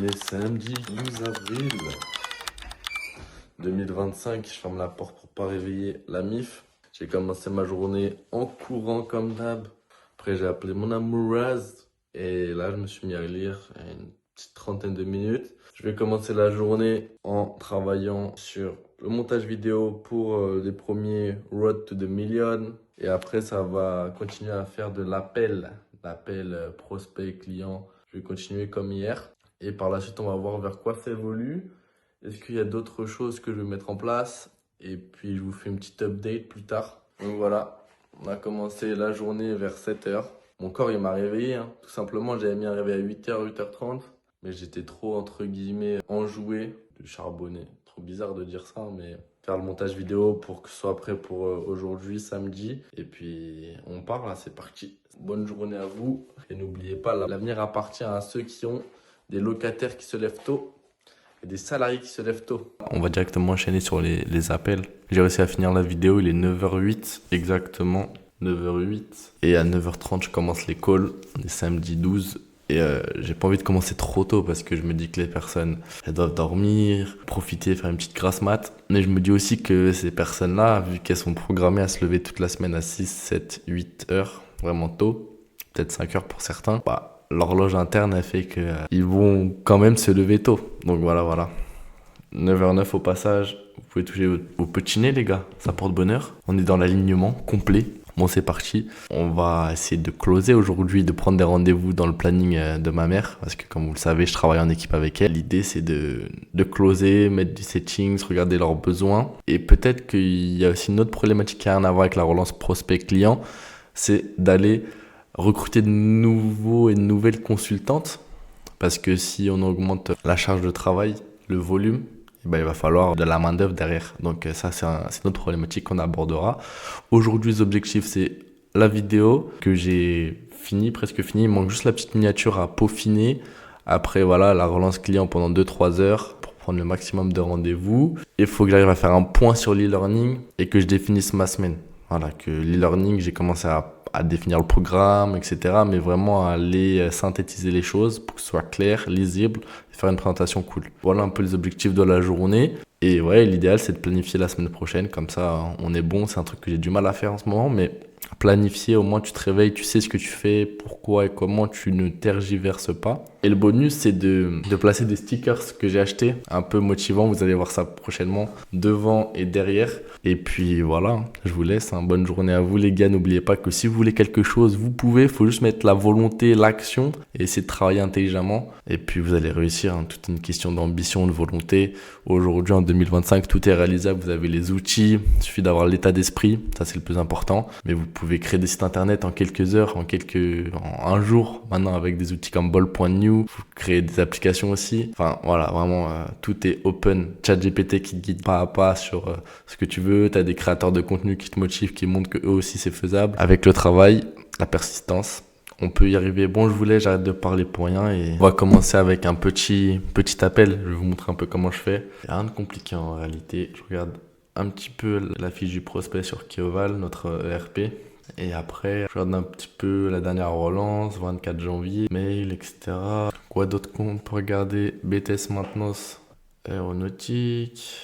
est samedi 12 avril 2025. Je ferme la porte pour pas réveiller la MIF. J'ai commencé ma journée en courant comme d'hab. Après, j'ai appelé mon amoureuse. Et là, je me suis mis à lire une petite trentaine de minutes. Je vais commencer la journée en travaillant sur le montage vidéo pour les premiers Road to the Million. Et après, ça va continuer à faire de l'appel prospect client. Je vais continuer comme hier. Et par la suite, on va voir vers quoi ça évolue. Est-ce qu'il y a d'autres choses que je vais mettre en place? Et puis, je vous fais une petite update plus tard. Donc voilà, on a commencé la journée vers 7h. Mon corps, il m'a réveillé, hein. Tout simplement, j'avais mis un réveil à 8h, 8h30. Mais j'étais trop, entre guillemets, enjoué de charbonner. Trop bizarre de dire ça, mais faire le montage vidéo pour que ce soit prêt pour aujourd'hui, samedi. Et puis, on part là, c'est parti. Bonne journée à vous. Et n'oubliez pas, l'avenir appartient à ceux qui ont des locataires qui se lèvent tôt et des salariés qui se lèvent tôt. On va directement enchaîner sur les appels. J'ai réussi à finir la vidéo, il est 9h08 exactement. 9h08. Et à 9h30, je commence les calls. On est samedi 12. Et j'ai pas envie de commencer trop tôt parce que je me dis que les personnes, elles doivent dormir, profiter, faire une petite grasse mat. Mais je me dis aussi que ces personnes-là, vu qu'elles sont programmées à se lever toute la semaine à 6, 7, 8 heures, vraiment tôt, peut-être 5 heures pour certains, bah, l'horloge interne a fait que ils vont quand même se lever tôt. Donc voilà. 9h09 au passage. Vous pouvez toucher vos petits nez, les gars. Ça porte bonheur. On est dans l'alignement complet. Bon, c'est parti. On va essayer de closer aujourd'hui, de prendre des rendez-vous dans le planning de ma mère. Parce que comme vous le savez, je travaille en équipe avec elle. L'idée, c'est de closer, mettre du settings, regarder leurs besoins. Et peut-être qu'il y a aussi une autre problématique qui a rien à voir avec la relance prospect client. C'est d'aller recruter de nouveaux et de nouvelles consultantes. Parce que si on augmente la charge de travail, le volume, ben, il va falloir de la main-d'œuvre derrière. Donc ça, c'est une autre problématique qu'on abordera. Aujourd'hui, les objectifs, c'est la vidéo que j'ai presque fini. Il manque juste la petite miniature à peaufiner. Après, voilà, la relance client pendant 2-3 heures pour prendre le maximum de rendez-vous. Il faut que j'arrive à faire un point sur l'e-learning et que je définisse ma semaine. Voilà, que l'e-learning, j'ai commencé à définir le programme, etc. Mais vraiment à aller synthétiser les choses pour que ce soit clair, lisible et faire une présentation cool. Voilà un peu les objectifs de la journée. Et ouais, l'idéal, c'est de planifier la semaine prochaine. Comme ça, on est bon. C'est un truc que j'ai du mal à faire en ce moment. Mais planifier, au moins tu te réveilles, tu sais ce que tu fais, pourquoi et comment, tu ne tergiverses pas. Et le bonus, c'est de placer des stickers que j'ai achetés, un peu motivants. Vous allez voir ça prochainement, devant et derrière. Et puis voilà, je vous laisse. Bonne journée à vous les gars. N'oubliez pas que si vous voulez quelque chose, vous pouvez. Il faut juste mettre la volonté, l'action et essayer de travailler intelligemment. Et puis vous allez réussir. Toute une question d'ambition, de volonté. Aujourd'hui, en 2025, tout est réalisable. Vous avez les outils. Il suffit d'avoir l'état d'esprit. Ça, c'est le plus important. Mais vous pouvez créer des sites internet en quelques heures, en un jour. Maintenant, avec des outils comme ball.new. Vous créez des applications aussi. Enfin, voilà, vraiment, tout est open. ChatGPT qui te guide pas à pas sur ce que tu veux. Tu as des créateurs de contenu qui te motivent, qui montrent que eux aussi c'est faisable. Avec le travail, la persistance, on peut y arriver. Bon, je vous laisse, j'arrête de parler pour rien et on va commencer avec un petit appel. Je vais vous montrer un peu comment je fais. Il n'y a rien de compliqué en réalité. Je regarde un petit peu la fiche du prospect sur Keoval, notre ERP. Et après, je regarde un petit peu la dernière relance, 24 janvier, mail, etc. Quoi d'autre qu'on peut regarder? BTS maintenance aéronautique.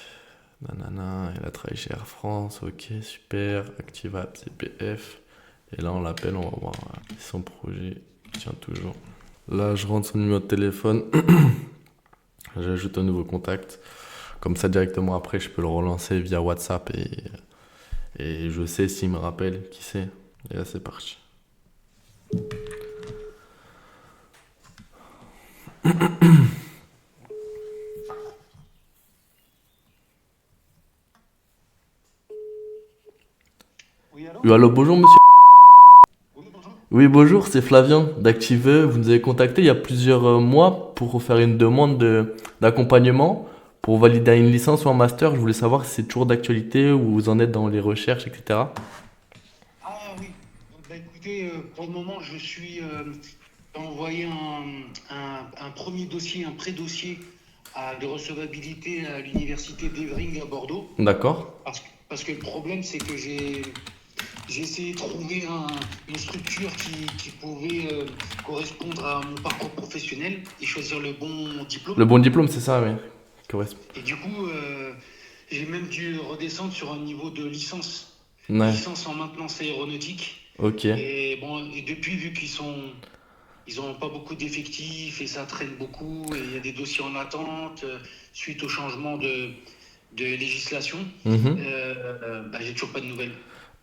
Nanana, il a travaillé chez Air France, ok, super. Activa CPF. Et là, on l'appelle, on va voir si son projet tient toujours. Là, je rentre son numéro de téléphone. J'ajoute un nouveau contact. Comme ça, directement après, je peux le relancer via WhatsApp et je sais s'il me rappelle qui c'est. Et là, c'est parti. Oui, allô, bonjour monsieur. Oui, bonjour. Oui, bonjour, c'est Flavien d'Active. Vous nous avez contacté il y a plusieurs mois pour faire une demande d'accompagnement pour valider une licence ou un master. Je voulais savoir si c'est toujours d'actualité ou vous en êtes dans les recherches, etc. Ah oui, bah, écoutez, pour le moment, j'ai envoyé un premier dossier, un pré-dossier de recevabilité à l'université d'Evering à Bordeaux. D'accord. Parce que le problème, c'est que j'ai essayé de trouver une structure qui pouvait correspondre à mon parcours professionnel et choisir le bon diplôme. Le bon diplôme, c'est ça, oui. Correspond. Et du coup, j'ai même dû redescendre sur un niveau de licence. Ouais, Licence en maintenance aéronautique. ok, Et bon, et depuis, vu ils ont pas beaucoup d'effectifs et ça traîne beaucoup et il y a des dossiers en attente suite au changement de législation, mhm. bah, j'ai toujours pas de nouvelles.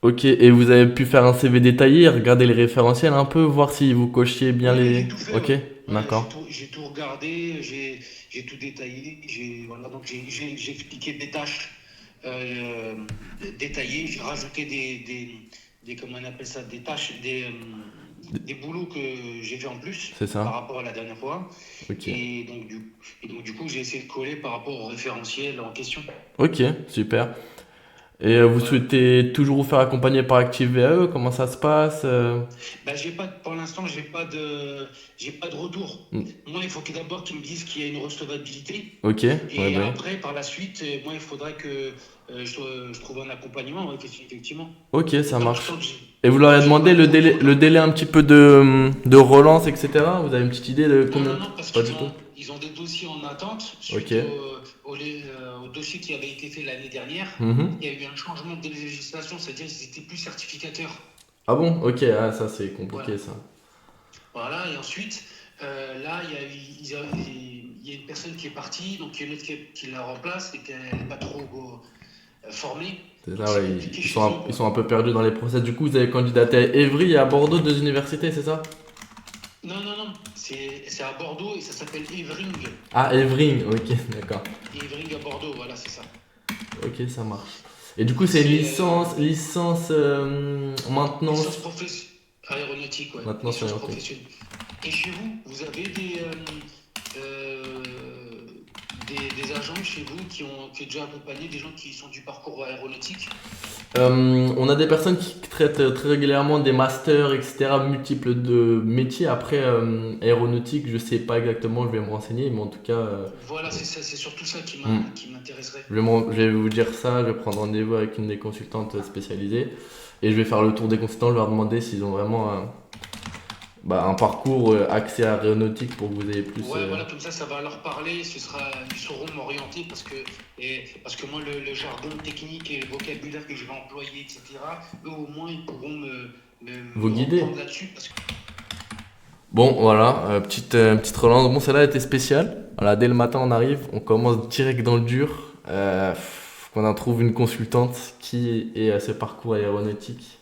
Ok, et vous avez pu faire un CV détaillé, regarder les référentiels un peu, voir si vous cochiez bien Oui, oui, les... j'ai tout fait, Ok, ouais. Ouais, d'accord. j'ai tout regardé, j'ai tout détaillé, voilà, donc j'ai expliqué des tâches euh, détaillées, j'ai rajouté comment on appelle ça, des tâches, des boulots que j'ai fait en plus C'est par ça? rapport à la dernière fois. Ok. Et donc, du coup, j'ai essayé de coller par rapport au référentiel en question. Ok, super. Et vous Voilà. souhaitez toujours vous faire accompagner par Active VAE? Comment ça se passe? Bah, pour l'instant, j'ai pas de retour. Mm. Moi, il faut que d'abord qu'ils me disent qu'il y a une recevabilité. Ok, ouais, Et bah oui. après, par la suite, moi, il faudrait que je trouve un accompagnement, ouais, effectivement. Ok, Et ça marche. tant que Et vous leur avez j'ai demandé pas de retour de le leur délai part. un petit peu de relance, etc. Vous avez une petite idée de Non, combien non, de temps? non, parce Pas du tout. ils ont des dossiers en attente Ok. suite au dossier qui avait été fait l'année dernière. Mhm. Il y a eu un changement de législation, c'est-à-dire qu'ils n'étaient plus certificateurs. Ah bon? Ok, ah, ça c'est compliqué Voilà. ça. Voilà, et ensuite, là, il y a une personne qui est partie, donc il y a une autre qui la remplace et qu'elle n'est pas trop formée. C'est Donc ça, c'est ouais, compliqué chez eux, ils quoi. sont un peu perdus dans les process. Du coup, vous avez candidaté à Évry et à Bordeaux, deux universités, c'est ça? Non, non, non, c'est à Bordeaux et ça s'appelle Evering. Ah, Évry, ok, d'accord. Evering à Bordeaux, voilà, c'est ça. Ok, ça marche. Et du coup, Et c'est une c'est licence licence maintenance, professionnelle aéronautique, ouais, maintenance, ouais, licence ok. professionnelle. Et chez vous, vous avez euh, des agents chez vous qui ont déjà accompagné des gens qui sont du parcours aéronautique? On a des personnes qui traitent très régulièrement des masters, etc., multiples de métiers. Après, aéronautique, je sais pas exactement, je vais me renseigner, mais en tout cas, Voilà, c'est ça, c'est surtout ça hmm, qui m'intéresserait. je vais vous dire ça, je vais prendre rendez-vous avec une des consultantes spécialisées et je vais faire le tour des consultants, je vais leur demander s'ils ont vraiment un parcours axé à aéronautique pour que vous ayez plus. Ouais, voilà, comme ça va leur parler, ils sauront m'orienter parce que moi, le jargon technique et le vocabulaire que je vais employer, etc., eux, au moins, ils pourront Vous me reprendre guider. là-dessus parce que Bon, voilà, petite relance. Bon, celle-là était spéciale. Voilà, dès le matin, on arrive, on commence direct dans le dur. Qu'on en trouve une consultante qui est à ce parcours aéronautique.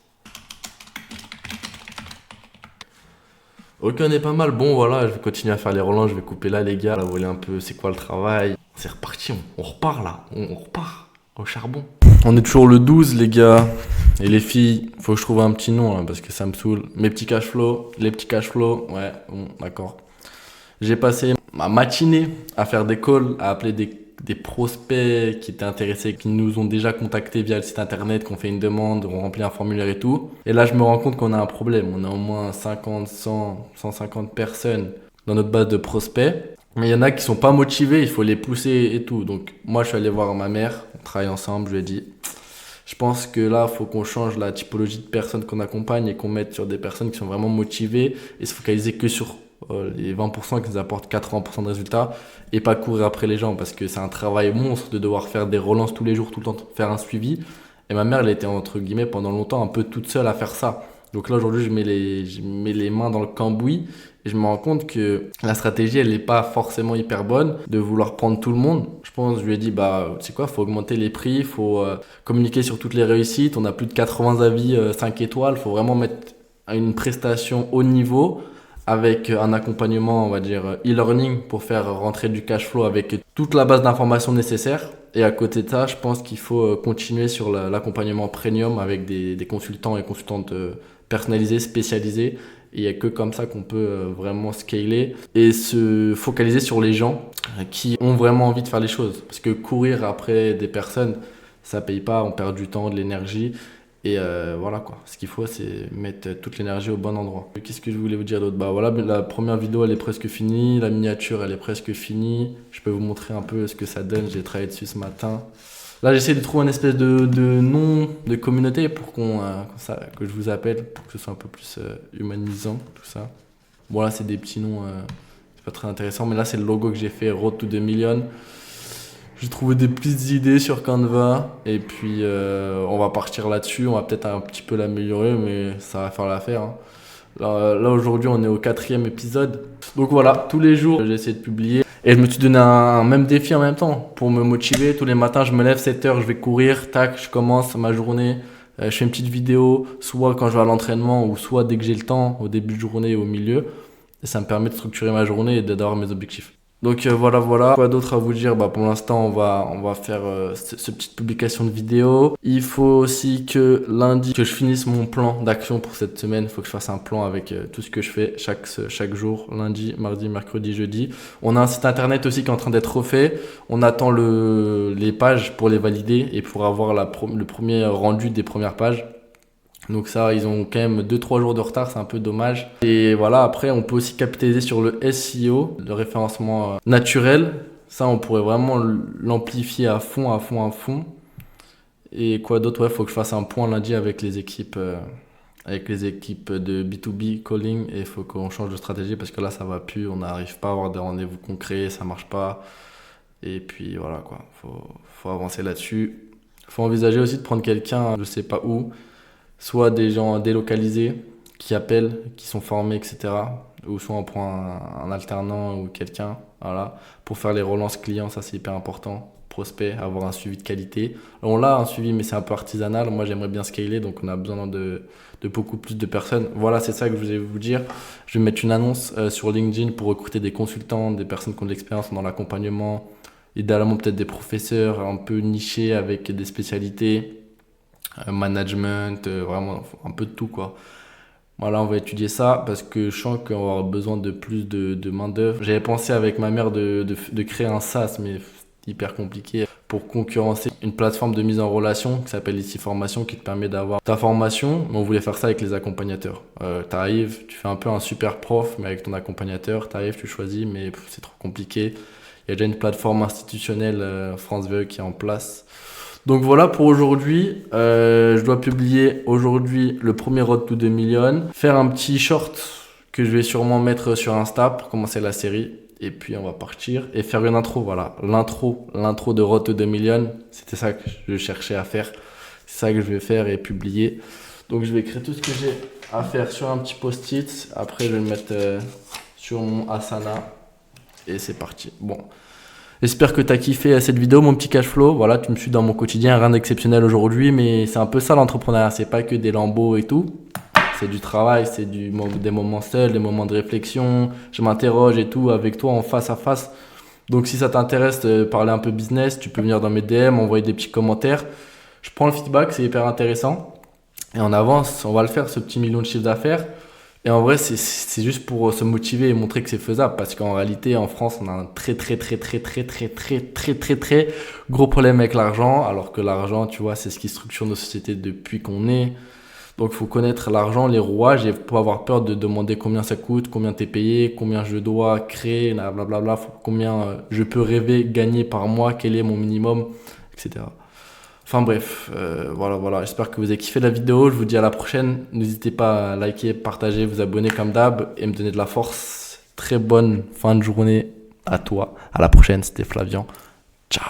Ok, on est pas mal. Bon, voilà, je vais continuer à faire les relances. Je vais couper là, les gars. Là, vous voyez un peu c'est quoi le travail. C'est reparti, on repart là. On repart au charbon. On est toujours le 12, les gars. Et les filles, faut que je trouve un petit nom là, parce que ça me saoule. Mes petits cash flow, les petits cash flow. Ouais, bon, d'accord. J'ai passé ma matinée à faire des calls, à appeler des prospects qui étaient intéressés, qui nous ont déjà contactés via le site internet, qui ont fait une demande, ont rempli un formulaire et tout. Et là, je me rends compte qu'on a un problème. On a au moins 50, 100, 150 personnes dans notre base de prospects. Mais il y en a qui sont pas motivés, il faut les pousser et tout. Donc, moi, je suis allé voir ma mère, on travaille ensemble, je lui ai dit, je pense que là, il faut qu'on change la typologie de personnes qu'on accompagne et qu'on mette sur des personnes qui sont vraiment motivées et se focaliser que sur les 20% qui nous apportent 80% de résultats et pas courir après les gens parce que c'est un travail monstre de devoir faire des relances tous les jours, tout le temps, faire un suivi. Et ma mère, elle était entre guillemets pendant longtemps un peu toute seule à faire ça. Donc là, aujourd'hui, je mets les mains dans le cambouis et je me rends compte que la stratégie, elle n'est pas forcément hyper bonne de vouloir prendre tout le monde. Je pense, je lui ai dit, bah, tu sais quoi, faut augmenter les prix, faut communiquer sur toutes les réussites. On a plus de 80 avis 5 étoiles. Faut vraiment mettre une prestation haut niveau avec un accompagnement, on va dire, e-learning pour faire rentrer du cash flow avec toute la base d'informations nécessaires. Et à côté de ça, je pense qu'il faut continuer sur l'accompagnement premium avec des consultants et consultantes personnalisés, spécialisés. Et il n'y a que comme ça qu'on peut vraiment scaler et se focaliser sur les gens qui ont vraiment envie de faire les choses. Parce que courir après des personnes, ça paye pas, on perd du temps, de l'énergie. Et voilà quoi. Ce qu'il faut, c'est mettre toute l'énergie au bon endroit. Qu'est-ce que je voulais vous dire d'autre? Bah voilà, la première vidéo elle est presque finie. La miniature elle est presque finie. Je peux vous montrer un peu ce que ça donne. J'ai travaillé dessus ce matin. Là, j'essaie de trouver une espèce de nom de communauté pour que je vous appelle, pour que ce soit un peu plus humanisant, tout ça. Bon, là, c'est des petits noms, c'est pas très intéressant, mais là, c'est le logo que j'ai fait, Road to 2 millions. J'ai trouvé des petites idées sur Canva, et puis on va partir là-dessus. On va peut-être un petit peu l'améliorer, mais ça va faire l'affaire, hein. Là, aujourd'hui, on est au 4e épisode. Donc voilà, tous les jours, j'essaie de publier. Et je me suis donné un même défi en même temps pour me motiver. Tous les matins, je me lève 7 heures, je vais courir, tac, je commence ma journée. Je fais une petite vidéo, soit quand je vais à l'entraînement, ou soit dès que j'ai le temps, au début de journée et au milieu. Et ça me permet de structurer ma journée et d'avoir mes objectifs. Donc voilà. Quoi d'autre à vous dire? Pour l'instant, on va faire cette petite publication de vidéo. Il faut aussi que lundi, que je finisse mon plan d'action pour cette semaine. Il faut que je fasse un plan avec tout ce que je fais chaque jour, lundi, mardi, mercredi, jeudi. On a un site internet aussi qui est en train d'être refait. On attend les pages pour les valider et pour avoir le premier rendu des premières pages. Donc ça, ils ont quand même 2-3 jours de retard, c'est un peu dommage. Et voilà, après, on peut aussi capitaliser sur le SEO, le référencement naturel. Ça, on pourrait vraiment l'amplifier à fond. Et quoi d'autre? Ouais, faut que je fasse un point lundi avec les équipes de B2B calling, et il faut qu'on change de stratégie parce que là, ça va plus. On n'arrive pas à avoir des rendez-vous concrets, ça marche pas. Et puis voilà, quoi. Faut avancer là-dessus. Faut envisager aussi de prendre quelqu'un, je sais pas où, soit des gens délocalisés qui appellent, qui sont formés, etc. Ou soit on prend un alternant ou quelqu'un, voilà, pour faire les relances clients, ça c'est hyper important. Prospect, avoir un suivi de qualité. On l'a un suivi, mais c'est un peu artisanal. Moi j'aimerais bien scaler, donc on a besoin de beaucoup plus de personnes. Voilà, c'est ça que je voulais vous dire. Je vais mettre une annonce sur LinkedIn pour recruter des consultants, des personnes qui ont de l'expérience dans l'accompagnement, idéalement peut-être des professeurs un peu nichés avec des spécialités. Management, vraiment un peu de tout, quoi. Voilà, on va étudier ça parce que je sens qu'on va avoir besoin de plus de main-d'œuvre. J'avais pensé avec ma mère de créer un SaaS, mais hyper compliqué, pour concurrencer une plateforme de mise en relation qui s'appelle Ici Formation, qui te permet d'avoir ta formation. Mais on voulait faire ça avec les accompagnateurs. Tu arrives, tu fais un peu un super prof, mais avec ton accompagnateur, tu arrives, tu choisis, mais c'est trop compliqué. Il y a déjà une plateforme institutionnelle, France VE, qui est en place. Donc voilà pour aujourd'hui. Je dois publier aujourd'hui le premier Road to 2 millions. Faire un petit short que je vais sûrement mettre sur Insta pour commencer la série. Et puis on va partir et faire une intro. Voilà, l'intro de Road to 2 millions. C'était ça que je cherchais à faire. C'est ça que je vais faire et publier. Donc je vais écrire tout ce que j'ai à faire sur un petit post-it. Après je vais le mettre sur mon Asana. Et c'est parti. Bon. J'espère que tu as kiffé cette vidéo, mon petit cash flow. Voilà, tu me suis dans mon quotidien, rien d'exceptionnel aujourd'hui, mais c'est un peu ça l'entrepreneuriat. C'est pas que des lambeaux et tout. C'est du travail, c'est des moments seuls, des moments de réflexion. Je m'interroge et tout avec toi en face à face. Donc si ça t'intéresse de parler un peu business, tu peux venir dans mes DM, envoyer des petits commentaires. Je prends le feedback, c'est hyper intéressant. Et on avance, on va le faire, ce petit million de chiffre d'affaires. Et en vrai, c'est juste pour se motiver et montrer que c'est faisable. Parce qu'en réalité, en France, on a un très gros problème avec l'argent. Alors que l'argent, tu vois, c'est ce qui structure nos sociétés depuis qu'on est. Donc, il faut connaître l'argent, les rouages, et pas avoir peur de demander combien ça coûte, combien t'es payé, combien je dois créer, blablabla, combien je peux rêver gagner par mois, quel est mon minimum, etc. Enfin bref, voilà. J'espère que vous avez kiffé la vidéo. Je vous dis à la prochaine. N'hésitez pas à liker, partager, vous abonner comme d'hab et me donner de la force. Très bonne fin de journée à toi. À la prochaine, c'était Flavian. Ciao.